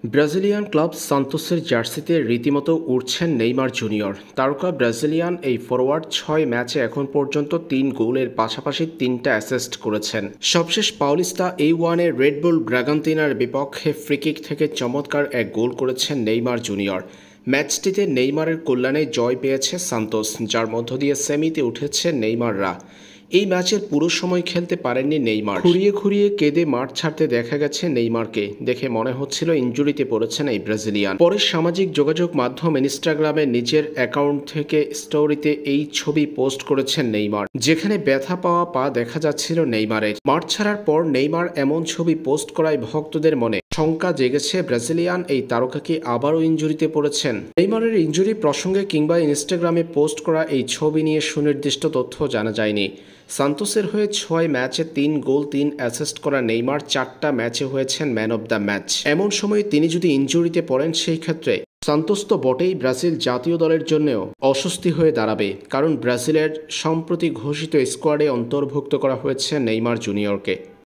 Brazilian club সান্তোসের জার্সিতে রীতিমতো উড়ছেন Neymar junior. তারকা ব্রাজিলিয়ান এই ফরোয়ার্ড ৬ ম্যাচে এখন পর্যন্ত ৩ গোলের পাশাপাশি ৩টা অ্যাসিস্ট করেছেন। সবশেষ পাউলিস্তা A1-এর রেডবুল ব্রাগান্তিনার বিপক্ষে ফ্রিকিক থেকে চমৎকার এক গোল করেছেন নেইমার জুনিয়র। ম্যাচটিতে নেইমারের কল্যাণে জয় পেয়েছে সান্তোস, যার মধ্য দিয়ে সেমিতে উঠেছে নেইমাররা। এই ম্যাচের পুরো সময় খেলতে পারেননি নেইমার। খুঁড়িয়ে খুঁড়িয়ে কেঁদে মাঠ ছাড়তে দেখা গেছে নেইমারকে। দেখে মনে হচ্ছিল ইনজুরিতে পড়েছেন এই ব্রাজিলিয়ান। পরে সামাজিক যোগাযোগ মাধ্যম ইনস্টাগ্রামে নিজের অ্যাকাউন্ট থেকে স্টোরিতে এই ছবি পোস্ট করেছেন নেইমার, যেখানে ব্যথা পাওয়া পা দেখা যাচ্ছিল নেইমারের। মাঠ ছাড়ার পর নেইমার এমন ছবি পোস্ট করায় ভক্তদের মনে শঙ্কা জেগেছে ব্রাজিলিয়ান এই তারকা কি আবারও ইনজুরিতে পড়েছেন। নেইমারের ইনজুরি প্রসঙ্গে কিংবা ইনস্টাগ্রামে পোস্ট করা এই ছবি নিয়ে সুনির্দিষ্ট তথ্য জানা যায়নি। সান্তোসের হয়ে ৬ ম্যাচে ৩ গোল ৩ অ্যাসিস্ট করা নেইমার ৪টা ম্যাচে হয়েছেন ম্যান অব দ্য ম্যাচ। এমন সময় তিনি যদি ইনজুরিতে পড়েন, সেই ক্ষেত্রে সান্তোস তো বটেই, ব্রাজিল জাতীয় দলের জন্যও অস্বস্তি হয়ে দাঁড়াবে, কারণ ব্রাজিলের সম্প্রতি ঘোষিত স্কোয়াডে অন্তর্ভুক্ত করা হয়েছে নেইমার জুনিয়রকে।